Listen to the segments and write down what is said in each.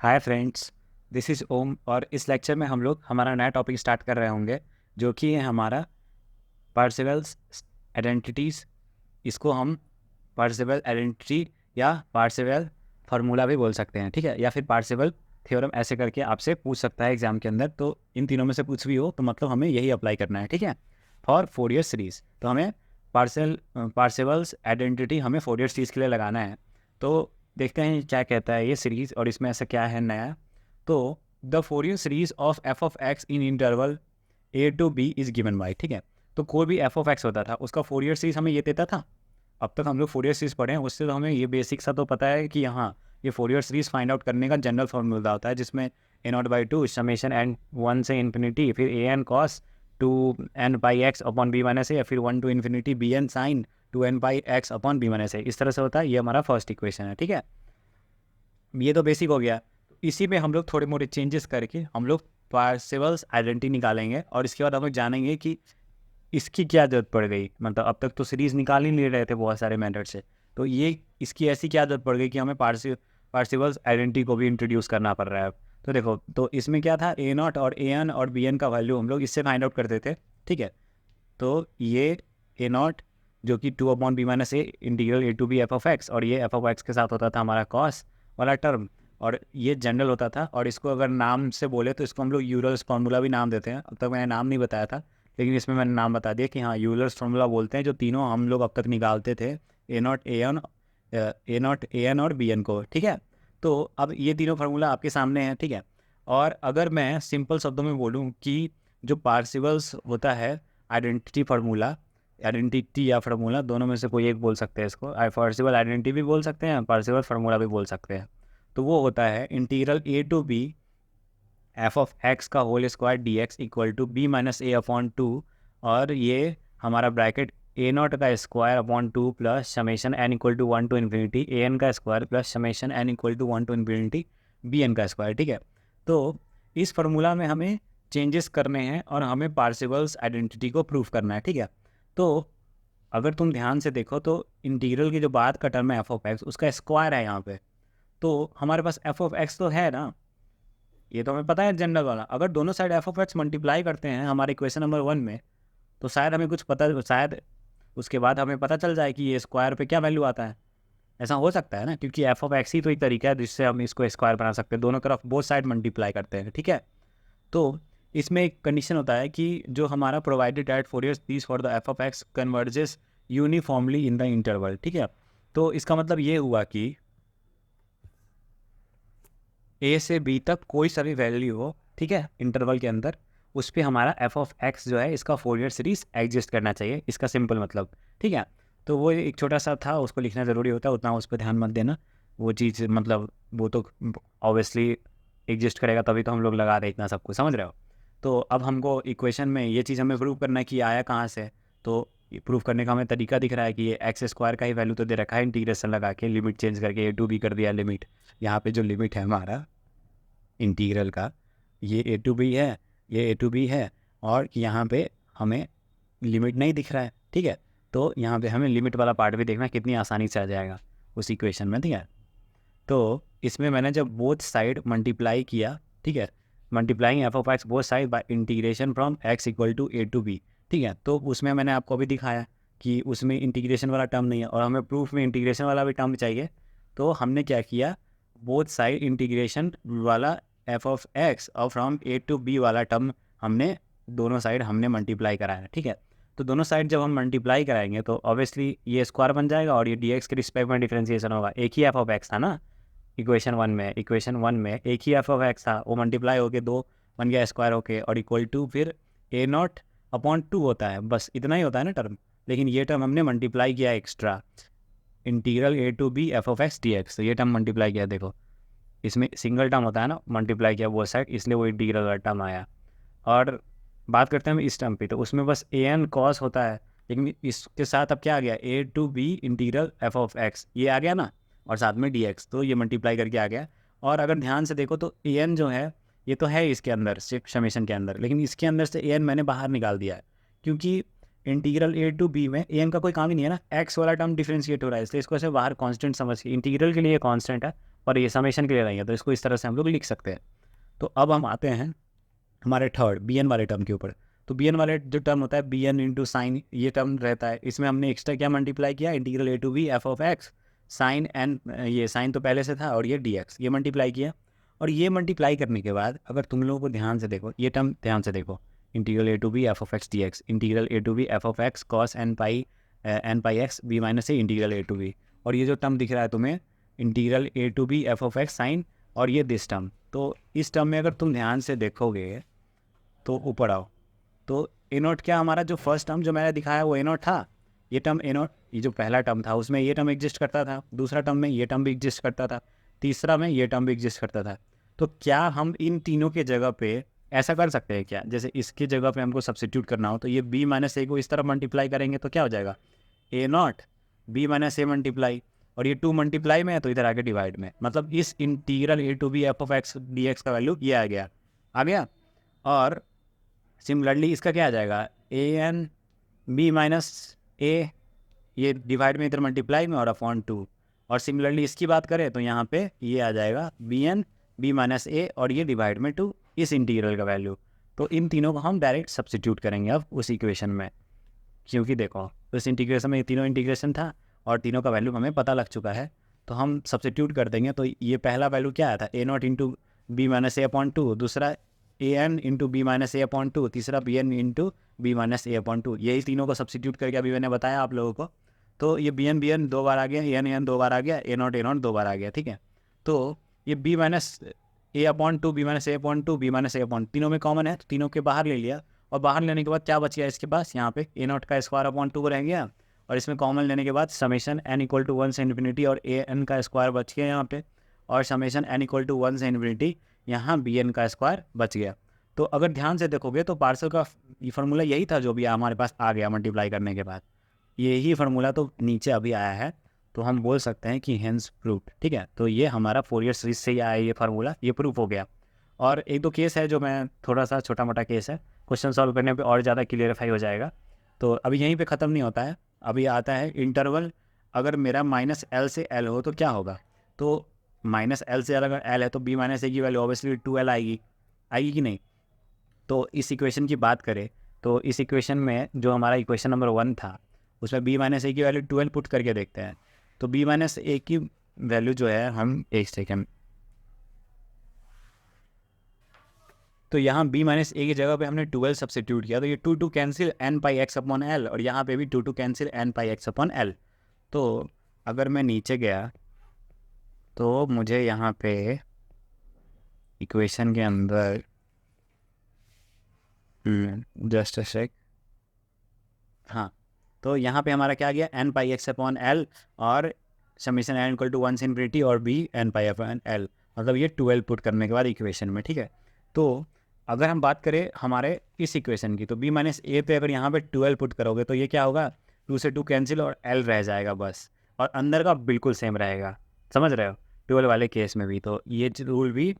Hi friends, this is ओम और इस lecture में हम लोग हमारा नया टॉपिक स्टार्ट कर रहे होंगे जो कि है हमारा पार्सेवल्स आइडेंटिटीज़। इसको हम पार्सेवल आइडेंटिटी या पार्सेवल फार्मूला भी बोल सकते हैं, ठीक है, या फिर पार्सेवल थ्योरम ऐसे करके आपसे पूछ सकता है एग्जाम के अंदर। तो इन तीनों में से कुछ भी हो तो मतलब हमें यही अप्लाई करना है, ठीक है। फॉर फोरियर सीरीज़ तो हमें पार्सेवल्स आइडेंटिटी हमें फोरियर सीरीज़ के लिए लगाना है। तो देखते हैं क्या कहता है ये सीरीज़ और इसमें ऐसा क्या है नया। तो the Fourier series of x in interval a to b is given by, ठीक है। तो कोई भी एफ ऑफ एक्स होता था उसका फोरियर सीरीज हमें ये देता था। अब तक हम लोग फोरियर सीरीज पढ़े हैं, उससे तो हमें ये बेसिक सा तो पता है कि यहाँ ये फोरियर सीरीज फाइंड आउट करने का जनरल फॉर्मूला होता है, जिसमें a naught by two summation n one से इन्फिनिटी फिर a n cos two n by x upon b minus a, फिर one to infinity b n sine two n by x upon b minus a. इस तरह से होता है, ये हमारा फर्स्ट इक्वेशन है, ठीक है। ये तो बेसिक हो गया। इसी में हम लोग थोड़े मोटे चेंजेस करके हम लोग पार्सेवल्स आइडेंटिटी निकालेंगे और इसके बाद हम लोग जानेंगे कि इसकी क्या जरूरत पड़ गई। मतलब अब तक तो सीरीज निकाल ही नहीं रहे थे बहुत सारे मेथड से, तो ये इसकी ऐसी क्या जरूरत पड़ गई कि हमें पार्सेवल्स आइडेंटिटी को भी इंट्रोड्यूस करना पड़ रहा है। तो देखो, तो इसमें क्या था, ए नॉट और ए एन और बी एन का वैल्यू हम लोग इससे फाइंड आउट करते थे, ठीक है। तो ये ए नॉट जो कि two upon b minus a integral a to b f of x, और ये एफ ऑफ एक्स के साथ होता था हमारा कॉस वाला टर्म, और ये जनरल होता था। और इसको अगर नाम से बोले तो इसको हम लोग यूलर्स फार्मूला भी नाम देते हैं। अब तक मैंने नाम नहीं बताया था, लेकिन इसमें मैंने नाम बता दिया कि हाँ, यूलर्स फार्मूला बोलते हैं जो तीनों हम लोग अब तक निकालते थे, ए एन और बी एन को, ठीक है। तो अब ये तीनों फार्मूला आपके सामने हैं, ठीक है। और अगर मैं सिंपल शब्दों में बोलूँ कि जो पार्सिवल्स होता है आइडेंटिटी फार्मूला, आइडेंटिटी या फार्मूला दोनों में से कोई एक बोल सकते हैं इसको, पार्सिवल आइडेंटिटी भी बोल सकते हैं, पार्सिवल फार्मूला भी बोल सकते हैं। तो वो होता है integral a to b f of x का whole square d x equal to b minus a upon two, और ये हमारा ब्रैकेट ए नॉट का square upon two plus summation n equal to one to infinity a n का square plus summation n equal to one to infinity b n का square, ठीक है। तो इस फार्मूला में हमें चेंजेस करने हैं और हमें पार्सिवल्स आइडेंटिटी को प्रूव करना है, ठीक है। तो अगर तुम ध्यान से देखो तो इंटीग्रल की जो बात का टर्म है एफ ऑफ एक्स, उसका स्क्वायर है यहाँ पे। तो हमारे पास एफ ऑफ एक्स तो है ना, ये तो हमें पता है जनरल वाला। अगर दोनों side F of x multiply करते हैं हमारे इक्वेशन नंबर 1 में, तो शायद हमें कुछ पता, शायद उसके बाद हमें पता चल जाए कि ये स्क्वायर पे क्या वैल्यू आता है। ऐसा हो सकता है ना, क्योंकि एफ ऑफ एक्स ही तो एक तरीका है जिससे हम इसको स्क्वायर बना सकते हैं, दोनों तरफ बोथ साइड मल्टीप्लाई करते हैं, ठीक है। तो इसमें एक कंडीशन होता है कि जो हमारा provided eight Fourier series for the F of x converges uniformly in the interval, ठीक है। तो इसका मतलब ये हुआ कि ए से बी तक कोई सा भी वैल्यू हो, ठीक है, इंटरवल के अंदर, उस पर हमारा एफ ऑफ एक्स जो है इसका फोरियर सीरीज एग्जिस्ट करना चाहिए, इसका सिंपल मतलब, ठीक है। तो वो एक छोटा सा था, उसको लिखना ज़रूरी होता है, उतना उस पर ध्यान मत देना। वो चीज़ मतलब वो तो ऑब्वियसली एग्जिस्ट करेगा तभी तो हम लोग लगा रहे इतना सब कुछ, समझ रहे हो। तो अब हमको इक्वेशन में ये चीज़ हमें प्रूव करना है कि आया कहाँ से। तो प्रूव करने का हमें तरीका दिख रहा है कि ये एक्स स्क्वायर का ही वैल्यू तो दे रखा है, इंटीग्रेशन लगा के लिमिट चेंज करके ए टू बी कर दिया लिमिट। यहाँ पे जो लिमिट है हमारा इंटीग्रल का, ये ए टू बी है, ये ए टू बी है, और यहाँ पे हमें लिमिट नहीं दिख रहा है, ठीक है। तो यहाँ पे हमें लिमिट वाला पार्ट भी देखना कितनी आसानी से आ जाएगा उस इक्वेशन में, ठीक है। तो इसमें मैंने जब बोथ साइड मल्टीप्लाई किया, ठीक है, multiplying f of x both side by integration from x equal to a to b, ठीक है। तो उसमें मैंने आपको अभी दिखाया कि उसमें इंटीग्रेशन वाला टर्म नहीं है और हमें प्रूफ में इंटीग्रेशन वाला भी टर्म चाहिए। तो हमने क्या किया, बोथ साइड इंटीग्रेशन वाला एफ ऑफ एक्स और फ्रॉम ए टू बी वाला टर्म हमने दोनों साइड हमने मल्टीप्लाई कराया, ठीक है। तो दोनों साइड जब हम मल्टीप्लाई कराएंगे तो ऑब्वियसली ये स्क्वायर बन जाएगा और ये डी एक्स के रिस्पेक्ट में डिफ्रेंसिएशन होगा। एक ही एफ ऑफ एक्स था ना इक्वेशन वन में एक ही एफ ऑफ एक्स था, वो मल्टीप्लाई होके दो बन गया स्क्वायर होके, और इक्वल टू फिर ए नॉट अपॉन टू होता है, बस इतना ही होता है ना टर्म। लेकिन ये टर्म हमने मल्टीप्लाई किया extra, integral a to b f of x d x, तो ये टर्म मल्टीप्लाई किया। देखो इसमें सिंगल टर्म होता है ना, मल्टीप्लाई किया वो साइड, इसलिए वो इंटीग्रल वाला टर्म आया। और बात करते हैं हम इस टर्म पे, तो उसमें बस ए एन कॉस होता है, लेकिन इसके साथ अब क्या आ गया, a to b integral f of x, ये आ गया ना, और साथ में डी एक्स, तो ये मल्टीप्लाई करके आ गया। और अगर ध्यान से देखो तो ए एन जो है ये तो है इसके अंदर सिर्फ समेशन के अंदर, लेकिन इसके अंदर से ए एन मैंने बाहर निकाल दिया है, क्योंकि इंटीग्रल ए टू बी में ए एन का कोई काम ही नहीं है ना, एक्स वाला टर्म डिफ्रेंशिएट हो रहा है, इसलिए इसको ऐसे बाहर कांस्टेंट समझ के, इंटीग्रल के लिए कांस्टेंट है और ये समेशन के लिए रहेंगे, तो इसको इस तरह से हम लोग लिख सकते हैं। तो अब हम आते हैं हमारे थर्ड बी एन वाले टर्म के ऊपर। तो बी एन वाले जो टर्म होता है बी एन इंटू साइन, ये टर्म रहता है, इसमें हमने एक्स्ट्रा क्या मल्टीप्लाई किया, integral a to b f of x sine n, ये साइन तो पहले से था, और ये डी एक्स, ये मल्टीप्लाई किया। और ये मल्टीप्लाई करने के बाद अगर तुम लोगों को ध्यान से देखो, ये टर्म ध्यान से देखो, integral a to b f of x d x, integral a to b f of x cos n pi x b minus a integral a to b. और ये जो टर्म दिख रहा है तुम्हें, integral a to b f of x sine, और ये this term. तो इस टर्म में अगर तुम ध्यान से देखोगे तो ऊपर आओ, तो ए नोट क्या, हमारा जो फर्स्ट टर्म जो मैंने दिखाया वो ए नोट था, ये टर्म ए नोट, ये जो पहला टर्म था उसमें ये टर्म एग्जिस्ट करता था, दूसरा टर्म में ये टर्म भी एग्जिस्ट करता था, तीसरा में ये टर्म भी एग्जिस्ट करता था। तो क्या हम इन तीनों के जगह पे ऐसा कर सकते हैं क्या, जैसे इसकी जगह पे हमको सब्सिट्यूट करना हो तो ये बी माइनस ए को इस तरह मल्टीप्लाई करेंगे तो क्या हो जाएगा, a naught b minus a multiply, और ये 2 मल्टीप्लाई में है तो इधर आगे डिवाइड में, मतलब इस integral a to b f of x d x का वैल्यू ये आ गया। और सिमिलरली इसका क्या आ जाएगा, a n b minus a, ये डिवाइड में इधर मल्टीप्लाई में और अपॉन 2। और सिमिलरली इसकी बात करें तो यहाँ पे ये आ जाएगा बी एन बी माइनस ए और ये डिवाइड में 2, इस इंटीग्रल का वैल्यू। तो इन तीनों को हम डायरेक्ट सब्सिट्यूट करेंगे अब उस इक्वेशन में, क्योंकि देखो उस इंटीग्रेशन में ये तीनों इंटीग्रेशन था और तीनों का वैल्यू हमें पता लग चुका है, तो हम सब्सिट्यूट कर देंगे। तो ये पहला वैल्यू क्या आया था, a naught into b minus a upon 2, दूसरा a n into b minus a upon 2, तीसरा b n into b minus a upon 2, यही तीनों को सब्सिट्यूट करके अभी मैंने बताया आप लोगों को। तो ये बी एन 2 बार आ गया, ए एन 2 बार आ गया, ए नॉट 2 बार आ गया, ठीक है। तो ये B minus a upon 2 B minus a upon 2 B minus a upon, तीनों में कॉमन है तो तीनों के बाहर ले लिया, और बाहर लेने के बाद क्या बच गया इसके पास, यहाँ पे ए नॉट का स्क्वायर अपॉन 2 रह गया, और इसमें कॉमन लेने के बाद समेशन एन इक्वल टू 1 से इन्फिनिटी और ए एन का स्क्वायर बच गया यहाँ पे, और समेशन एन इक्वल टू 1 से इन्फिनिटी यहाँ बी एन का स्क्वायर बच गया। तो अगर ध्यान से देखोगे तो पार्सल का ये फार्मूला यही था जो भी हमारे पास आ गया मल्टीप्लाई करने के बाद, यही फार्मूला तो नीचे अभी आया है, तो हम बोल सकते हैं कि हेंस प्रूफ, ठीक है। तो ये हमारा फोरियर सीरीज से ही आया ये फार्मूला, ये प्रूफ हो गया। और एक दो केस है जो मैं थोड़ा सा छोटा मोटा केस है, क्वेश्चन सॉल्व करने पे और ज़्यादा क्लियरिफाई हो जाएगा। तो अभी यहीं पे ख़त्म नहीं होता है, अभी आता है इंटरवल, अगर मेरा माइनस एल से एल हो तो क्या होगा, तो माइनस एल से अगर एल है तो बी माइनस ए की वैल्यू ऑब्वियसली 2l आएगी कि नहीं। तो इस इक्वेशन की बात करें तो इस इक्वेशन में जो हमारा इक्वेशन नंबर 1 था उसमें बी माइनस ए की वैल्यू 12 पुट करके देखते हैं। तो बी माइनस ए की वैल्यू जो है, हम एक सेकेंड, तो यहाँ b माइनस ए की जगह पे हमने 12 सब्सिट्यूट किया, तो ये 2 cancel N pi x upon l, और यहाँ पे भी 2 cancel N pi x upon L. तो अगर मैं नीचे गया तो मुझे यहाँ पे इक्वेशन के अंदर जस्ट अ सेक, हाँ, तो यहाँ पे हमारा क्या आ गया, n pi x upon l और समीशन एन इक्वल टू 1 से इन्फिनिटी और b n pi upon l, मतलब ये 12 पुट करने के बाद इक्वेशन में, ठीक है। तो अगर हम बात करें हमारे इस इक्वेशन की, तो बी माइनस ए पे अगर यहाँ पे 12 पुट करोगे तो ये क्या होगा, 2 से 2 कैंसिल और एल रह जाएगा बस, और अंदर का बिल्कुल सेम रहेगा, समझ रहे हो, 12 वाले केस में भी। तो ये रूल भी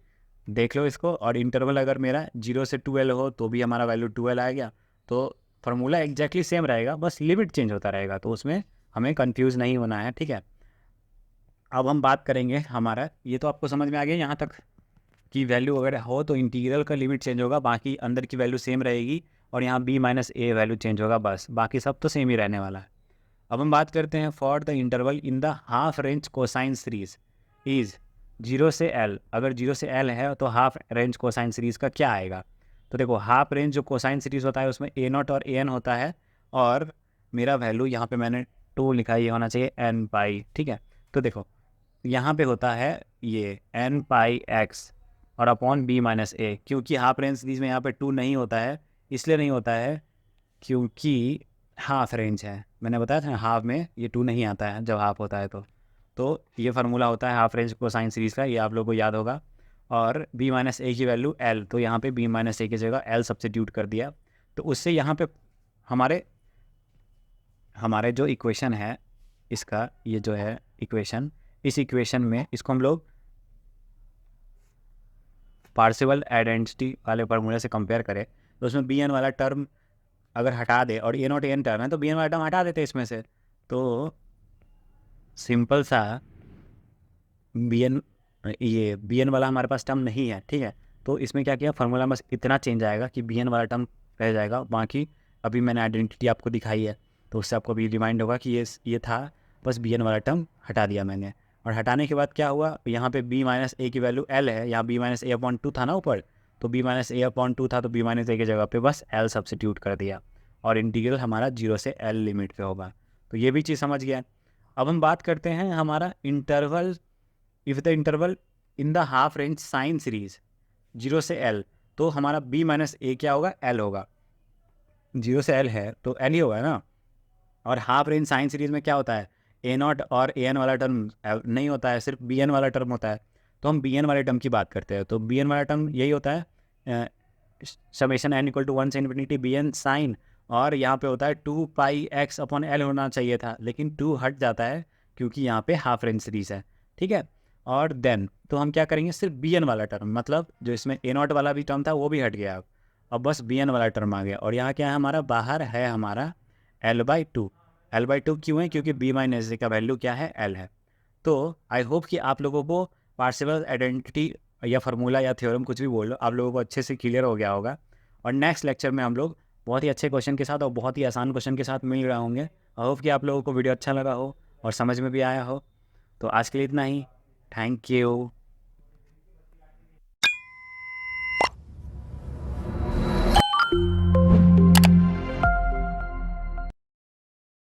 देख लो इसको, और इंटरवल अगर मेरा 0 से 2l हो तो भी हमारा वैल्यू 2l आ गया, तो फार्मूला एग्जैक्टली सेम रहेगा, बस लिमिट चेंज होता रहेगा, तो उसमें हमें कंफ्यूज नहीं होना है, ठीक है। अब हम बात करेंगे हमारा, ये तो आपको समझ में आ गया यहाँ तक कि वैल्यू अगर हो तो इंटीग्रल का लिमिट चेंज होगा, बाकी अंदर की वैल्यू सेम रहेगी, और यहाँ b माइनस ए वैल्यू चेंज होगा, बस बाकी सब तो सेम ही रहने वाला है। अब हम बात करते हैं for the interval in the half range cosine series is 0 से l, अगर 0 से l है तो हाफ रेंज कोसाइन सीरीज़ का क्या आएगा। तो देखो हाफ रेंज जो कोसाइन सीरीज़ होता है उसमें ए नॉट और ए एन होता है, और मेरा वैल्यू यहाँ पे मैंने 2 लिखा है, ये होना चाहिए एन पाई, ठीक है। तो देखो यहाँ पे होता है ये एन पाई एक्स और अपॉन बी माइनस ए, क्योंकि हाफ रेंज सीरीज में यहाँ पे 2 नहीं होता है, इसलिए नहीं होता है क्योंकि हाफ रेंज है, मैंने बताया था हाफ में ये 2 नहीं आता है जब हाफ होता है तो ये फार्मूला होता है हाफ रेंज कोसाइन सीरीज़ का, ये आप लोगों को याद होगा। और b माइनस ए की वैल्यू l, तो यहाँ पे b माइनस ए की जगह l सब्सिट्यूट कर दिया, तो उससे यहाँ पे हमारे जो इक्वेशन है इसका, ये जो है इक्वेशन, इस इक्वेशन में इसको हम लोग पार्शियल आइडेंटिटी वाले फार्मूले से कंपेयर करें तो उसमें बी एन वाला टर्म अगर हटा दे, और ए नॉट एन टर्म है तो बी एन वाला टर्म हटा देते इसमें से, तो सिंपल सा बी एन ये बी एन वाला हमारे पास टर्म नहीं है, ठीक है। तो इसमें क्या किया, फार्मूला बस इतना चेंज आएगा कि बी एन वाला टर्म रह जाएगा, बाकी अभी मैंने आइडेंटिटी आपको दिखाई है तो उससे आपको अभी रिमाइंड होगा कि ये था, बस बी एन वाला टर्म हटा दिया मैंने। और हटाने के बाद क्या हुआ, यहाँ पे बी माइनस ए की वैल्यू एल है, यहाँ B minus a upon to था ना ऊपर, तो B minus a upon to था तो बी माइनस ए की जगह पे बस एल सब्सिट्यूट कर दिया और इंटीग्रल हमारा 0 से एल लिमिट पे होगा। तो ये भी चीज़ समझ गया। अब हम बात करते हैं हमारा interval, if the interval in the half range sine series 0 से एल, तो हमारा बी माइनस ए क्या होगा, एल होगा। 0 से एल है तो एल ही होगा ना। और हाफ रेंज साइन सीरीज में क्या होता है, ए नॉट और ए एन वाला टर्म नहीं होता है, सिर्फ बी एन वाला टर्म होता है। तो हम बी एन वाले टर्म की बात करते हैं, तो बी एन वाला टर्म यही होता है, समेशन एन इक्वल टू 1 से इन्फिनिटी बी एन साइन, और यहाँ पे होता है 2 पाई एक्स अपॉन एल होना चाहिए था, लेकिन 2 हट जाता है क्योंकि यहाँ पे हाफ रेंज सीरीज है, ठीक है। और देन तो हम क्या करेंगे, सिर्फ बी एन वाला टर्म, मतलब जो इसमें ए नॉट वाला भी टर्म था वो भी हट गया अब बस बी एन वाला टर्म आ गया। और यहाँ क्या है, हमारा बाहर है हमारा L by two. L by two क्यों है, क्योंकि बी माइनस ए का वैल्यू क्या है, एल है। तो आई होप कि आप लोगों को पार्सेवल आइडेंटिटी या फार्मूला या थ्योरम कुछ भी बोल लो, आप लोगों को अच्छे से क्लियर हो गया होगा। और नेक्स्ट लेक्चर में हम लोग बहुत ही अच्छे क्वेश्चन के साथ और बहुत ही आसान क्वेश्चन के साथ मिल रहे होंगे। आई होप कि आप लोगों को वीडियो अच्छा लगा हो और समझ में भी आया हो। तो आज के लिए इतना ही। Thank you.